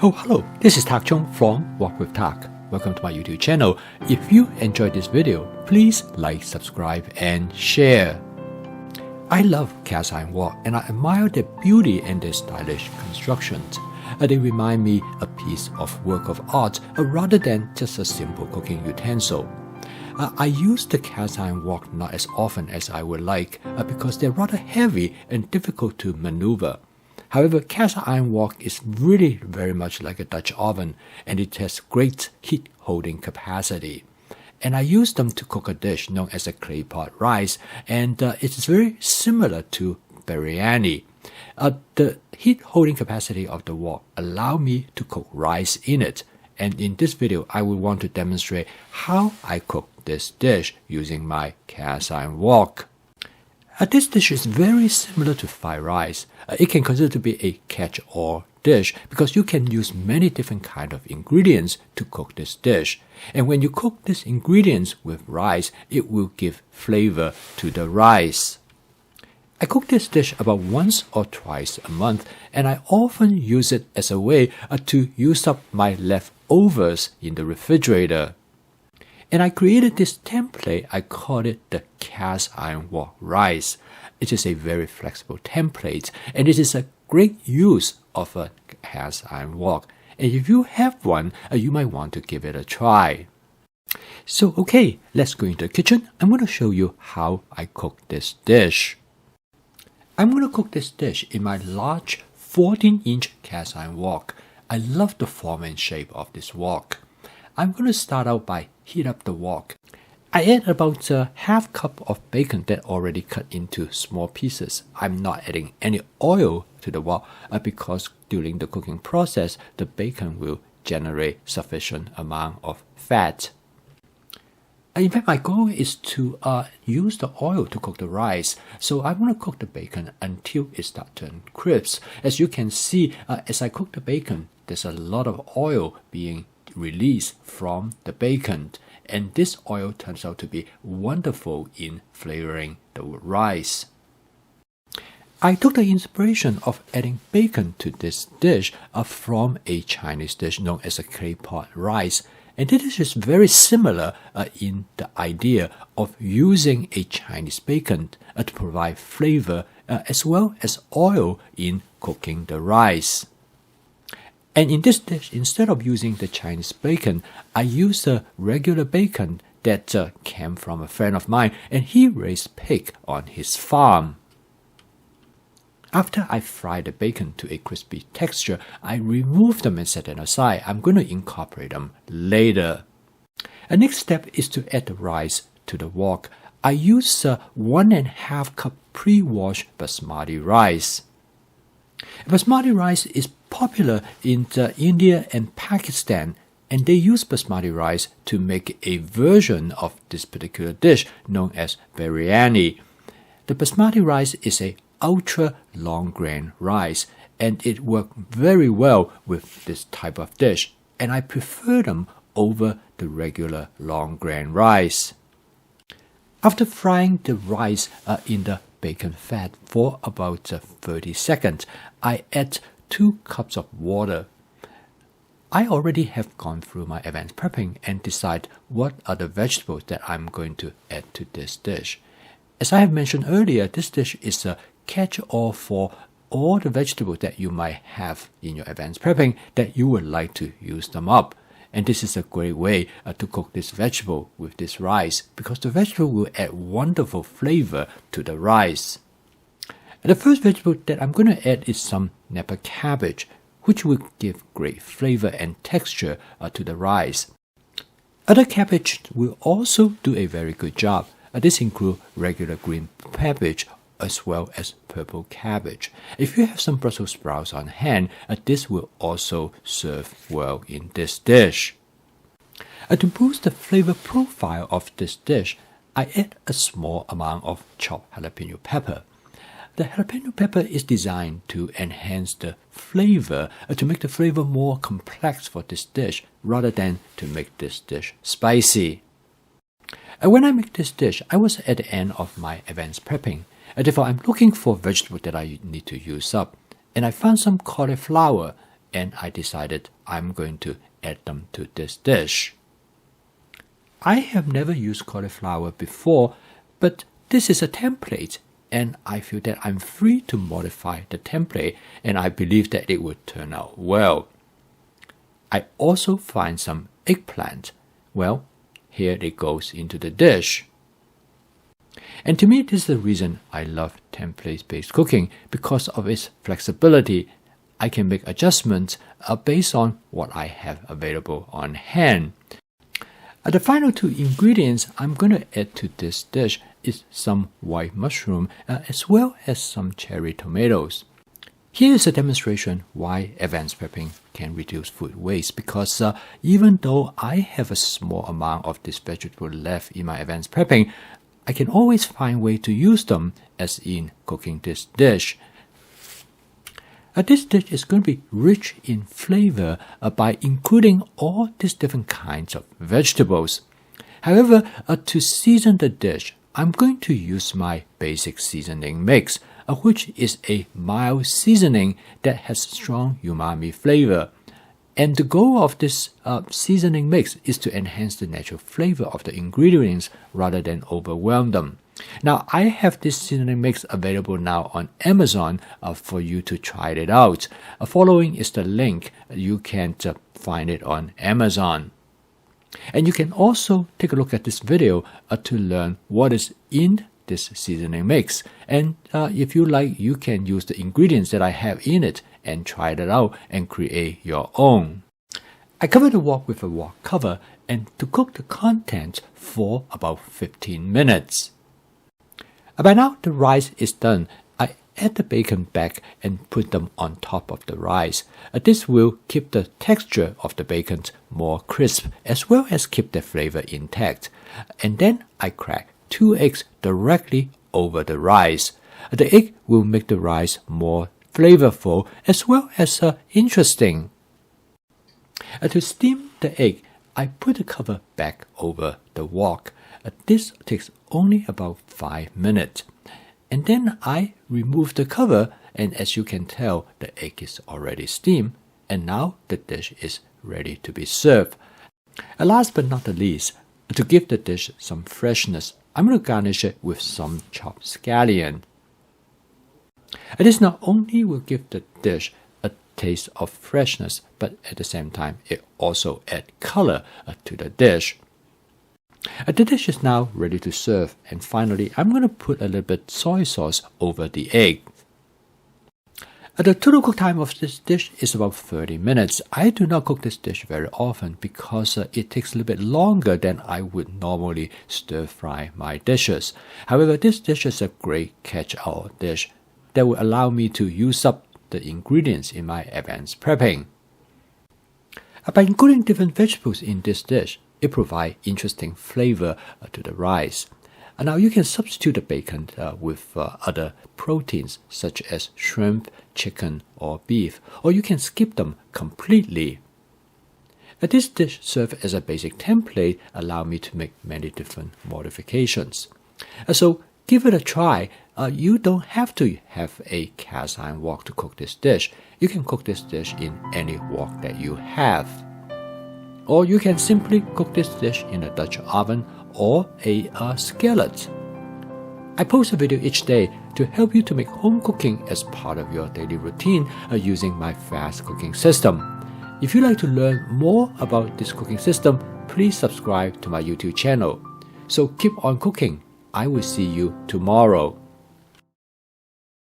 Oh, hello, this is Tak Chung from Wok with Tak. Welcome to my YouTube channel. If you enjoyed this video, please like, subscribe, and share. I love cast iron wok and I admire their beauty and their stylish constructions. They remind me a piece of work of art rather than just a simple cooking utensil. I use the cast iron wok not as often as I would like because they're rather heavy and difficult to maneuver. However, cast iron wok is really very much like a Dutch oven and it has great heat holding capacity. And I use them to cook a dish known as a clay pot rice, and it is very similar to biryani. The heat holding capacity of the wok allow me to cook rice in it. And in this video, I will want to demonstrate how I cook this dish using my cast iron wok. This dish is very similar to fried rice. It can consider to be a catch-all dish because you can use many different kinds of ingredients to cook this dish. And when you cook these ingredients with rice, it will give flavor to the rice. I cook this dish about once or twice a month, and I often use it as a way to use up my leftovers in the refrigerator. And I created this template. I call it the cast iron wok rice. It is a very flexible template, and it is a great use of a cast iron wok. And if you have one, you might want to give it a try. So, okay, let's go into the kitchen. I'm going to show you how I cook this dish. I'm going to cook this dish in my large 14-inch cast iron wok. I love the form and shape of this wok. I'm going to start out by heat up the wok. I add about a half cup of bacon that already cut into small pieces. I'm not adding any oil to the wok because during the cooking process, the bacon will generate sufficient amount of fat. In fact, my goal is to use the oil to cook the rice. So I want to cook the bacon until it starts to turn crisp. As you can see, as I cook the bacon, there's a lot of oil being released from the bacon, and this oil turns out to be wonderful in flavoring the rice. I took the inspiration of adding bacon to this dish from a Chinese dish known as a clay pot rice, and this is very similar in the idea of using a Chinese bacon to provide flavor as well as oil in cooking the rice. And in this dish, instead of using the Chinese bacon, I used the regular bacon that came from a friend of mine, and he raised pig on his farm. After I fry the bacon to a crispy texture, I remove them and set them aside. I'm going to incorporate them later. The next step is to add the rice to the wok. I use 1.5 cup pre-washed basmati rice. Basmati rice is popular in India and Pakistan, and they use basmati rice to make a version of this particular dish known as biryani. The basmati rice is a ultra long grain rice, and it works very well with this type of dish, and I prefer them over the regular long grain rice. After frying the rice in the bacon fat for about 30 seconds, I add 2 cups of water. I already have gone through my advanced prepping and decide what are the vegetables that I'm going to add to this dish. As I have mentioned earlier, this dish is a catch-all for all the vegetables that you might have in your advanced prepping that you would like to use them up. And this is a great way to cook this vegetable with this rice because the vegetable will add wonderful flavor to the rice. And the first vegetable that I'm going to add is some Napa cabbage, which will give great flavor and texture to the rice. Other cabbage will also do a very good job. This includes regular green cabbage as well as purple cabbage. If you have some Brussels sprouts on hand, this will also serve well in this dish. To boost the flavor profile of this dish, I add a small amount of chopped jalapeno pepper. The jalapeno pepper is designed to enhance the flavor, to make the flavor more complex for this dish rather than to make this dish spicy. When I make this dish, I was at the end of my advanced prepping. Therefore, I'm looking for vegetables that I need to use up. And I found some cauliflower, and I decided I'm going to add them to this dish. I have never used cauliflower before, but this is a template, and I feel that I'm free to modify the template, and I believe that it would turn out well. I also find some eggplant. Well, here it goes into the dish. And to me, this is the reason I love template-based cooking, because of its flexibility. I can make adjustments based on what I have available on hand. The final two ingredients I'm going to add to this dish is some white mushroom as well as some cherry tomatoes. Here is a demonstration why advanced prepping can reduce food waste, because even though I have a small amount of this vegetable left in my advanced prepping, I can always find ways to use them, as in cooking this dish. This dish is going to be rich in flavor by including all these different kinds of vegetables. However, to season the dish, I'm going to use my basic seasoning mix, which is a mild seasoning that has strong umami flavor. And the goal of this seasoning mix is to enhance the natural flavor of the ingredients rather than overwhelm them. Now, I have this seasoning mix available now on Amazon for you to try it out. Following is the link. You can find it on Amazon. And you can also take a look at this video to learn what is in this seasoning mix. And if you like, you can use the ingredients that I have in it and try it out and create your own. I cover the wok with a wok cover and to cook the contents for about 15 minutes. By now the rice is done. I add the bacon back and put them on top of the rice. This will keep the texture of the bacon more crisp as well as keep the flavor intact. And then I crack 2 eggs directly over the rice. The egg will make the rice more flavorful as well as interesting. To steam the egg, I put the cover back over the wok. This takes only about 5 minutes. And then I remove the cover, and as you can tell, the egg is already steamed, and now the dish is ready to be served. Last but not the least, to give the dish some freshness, I'm going to garnish it with some chopped scallion. This not only will give the dish a taste of freshness, but at the same time, it also adds color to the dish. The dish is now ready to serve, and finally, I'm going to put a little bit soy sauce over the egg. The total cook time of this dish is about 30 minutes. I do not cook this dish very often because it takes a little bit longer than I would normally stir fry my dishes. However, this dish is a great catch-all dish that will allow me to use up the ingredients in my advanced prepping. By including different vegetables in this dish, it provides interesting flavor to the rice. Now you can substitute the bacon with other proteins such as shrimp, chicken, or beef, or you can skip them completely. This dish serves as a basic template, allow me to make many different modifications. So give it a try. You don't have to have a cast iron wok to cook this dish. You can cook this dish in any wok that you have. Or you can simply cook this dish in a Dutch oven or a skillet. I post a video each day to help you to make home cooking as part of your daily routine using my fast cooking system. If you'd like to learn more about this cooking system, please subscribe to my YouTube channel. So keep on cooking. I will see you tomorrow.